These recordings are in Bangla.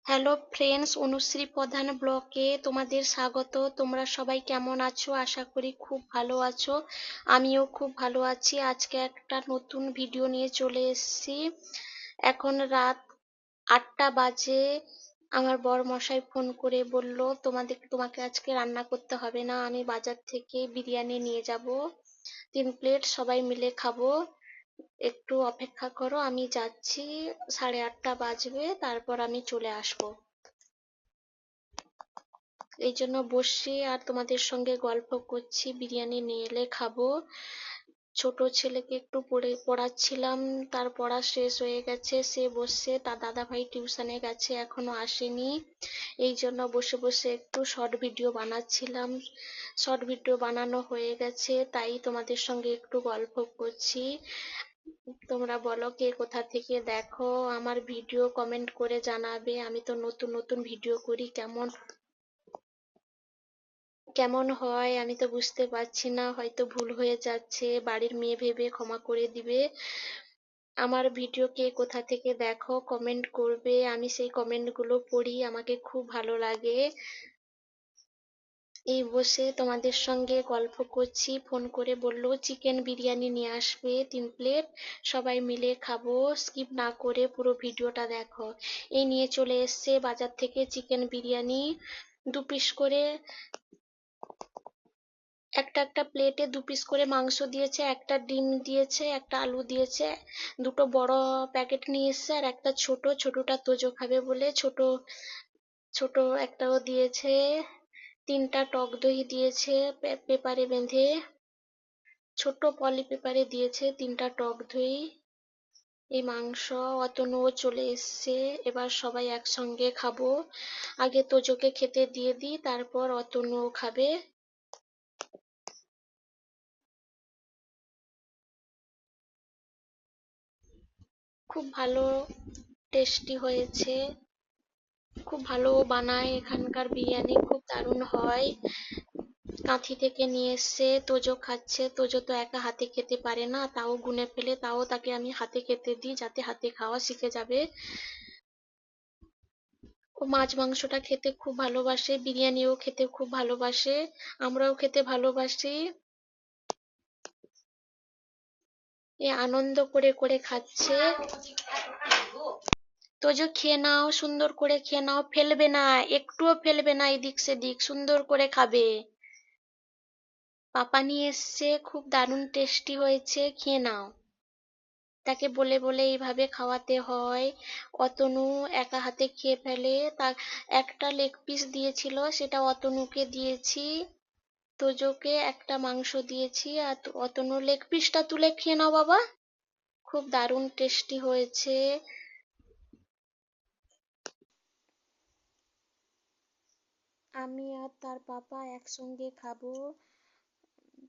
হ্যালো ফ্রেন্ডস, অনুশ্রী প্রধান ব্লগে তোমাদের স্বাগত। তোমরা সবাই কেমন আছো? আশা করি খুব ভালো আছো। আমিও খুব ভালো আছি। আজকে একটা নতুন ভিডিও নিয়ে চলে এসেছি। এখন রাত 8টা বাজে। আমার বর মশাই ফোন করে বলল তোমাকে আজকে রান্না করতে হবে না, আমি বাজার থেকে বিরিয়ানি নিয়ে যাব 3 প্লেট, সবাই মিলে খাবো। একটু অপেক্ষা করো, আমি যাচ্ছি। 8:30 বাজবে, তারপর আমি চলে আসবো। এই জন্য বসছি আর তোমাদের সঙ্গে গল্প করছি। বিরিয়ানি নিয়ে এলে খাবো। ছোট ছেলেকে একটু পড়াচ্ছিলাম, তার পড়া শেষ হয়ে গেছে, সে বসছে। তার দাদা ভাই টিউশনে গেছে, এখনো আসেনি। এই জন্য বসে বসে একটু শর্ট ভিডিও বানাচ্ছিলাম। শর্ট ভিডিও বানানো হয়ে গেছে, তাই তোমাদের সঙ্গে একটু গল্প করছি। তোমরা বলো কে কোথা থেকে দেখো আমার ভিডিও, কমেন্ট করে জানাবে। আমি তো নতুন নতুন ভিডিও করি, কেমন কেমন হয় আমি তো বুঝতে পারছি না, হয়তো ভুল হয়ে যাচ্ছে, বাড়ির মেয়ে ভেবে ক্ষমা করে দিবে। আমার ভিডিও কে কোথা থেকে দেখো কমেন্ট করবে, আমি সেই কমেন্টগুলো পড়ি, আমাকে খুব ভালো লাগে। এই বসে তোমাদের সঙ্গে গল্প করছি। ফোন করে বললো চিকেন বিরিয়ানি নিয়ে আসবে 3 প্লেট, সবাই মিলে খাবো। স্কিপ না করে পুরো ভিডিওটা দেখো। এই নিয়ে চলে এসছে বাজার থেকে চিকেন বিরিয়ানি, 2 পিস করে। একটা একটা প্লেটে 2 পিস করে মাংস দিয়েছে, একটা ডিম দিয়েছে, একটা আলু দিয়েছে। দুটো বড় প্যাকেট নিয়ে এসছে, আর একটা ছোটটা তোজো খাবে বলে ছোট ছোট একটাও দিয়েছে। 3টা টক দই দিয়েছে পেপারে বেঁধে, ছোট পলি পেপারে দিয়েছে 3টা টক দই। এই মাংস। অতনুও চলে এসছে, এবার সবাই একসঙ্গে খাবো। আগে তোজোকে খেতে দিয়ে দিই, তারপর অতনুও খাবে। খুব ভালো টেস্টি হয়েছে, খুব ভালো বানায় এখানকার বিরিয়ানি, খুব দারুণ হয়। কাঁথি থেকে নিয়ে এসছে, তোজো খাচ্ছে। তোজো তো একা হাতে খেতে পারে না, তাও গুনে ফেলে, তাও তাকে আমি হাতে খেতে দিই, যাতে হাতে খাওয়া শিখে যাবে। ও মাছ মাংসটা খেতে খুব ভালোবাসে, বিরিয়ানিও খেতে খুব ভালোবাসে, আমরাও খেতে ভালোবাসি। এ আনন্দ করে করে খাচ্ছে। তোজো খেয়ে নাও, সুন্দর করে খেয়ে নাও, ফেলবে না, একটুও ফেলবে না এদিক সেদিক, সুন্দর করে খাবে। পাপা নিয়ে এসছে, খুব দারুণ টেস্টি হয়েছে, খেয়ে নাও। তাকে বলে বলে এইভাবে খাওয়াতে হয়। অতনু একা হাতে খেয়ে ফেলে। তার একটা লেগ পিস দিয়েছিল, সেটা অতনুকে দিয়েছি। তোজোকে একটা মাংস দিয়েছি, আর অতনুর লেগ পিসটা তুলে খেয়ে নাও বাবা। খুব দারুণ টেস্টি হয়েছে। আমি আর তার পাপা একসঙ্গে খাবো।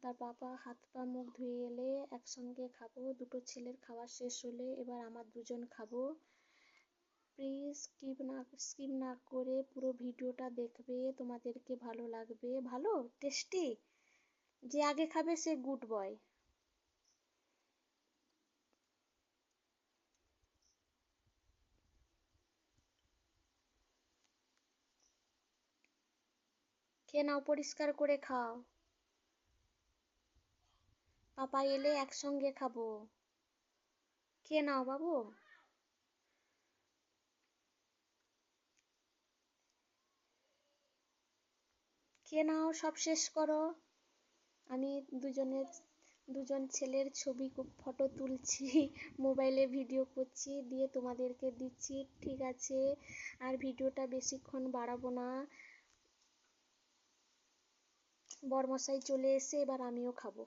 তার পাপা হাত পা মুখ ধুয়ে এলে একসঙ্গে খাবো। দুটো ছেলের খাওয়া শেষ হলে এবার আমার দুজন খাবো। প্লিজ স্কিপ না করে পুরো ভিডিওটা দেখবে, তোমাদেরকে ভালো লাগবে। ভালো টেস্টি, যে আগে খাবে সে গুড বয়। খেয়ে নাও, পরিষ্কার করে খাও। পাপা এলে একসঙ্গে খাবো। খেয়ে নাও বাবু। খেয়ে নাও, সব শেষ করো। আমি দুজন ছেলের ছবি ফটো তুলছি, মোবাইলে ভিডিও করছি, দিয়ে তোমাদেরকে দিচ্ছি, ঠিক আছে? আর ভিডিওটা বেশিক্ষণ বাড়াবো না। বরমশাই চলে এসে এবার আমিও খাবো।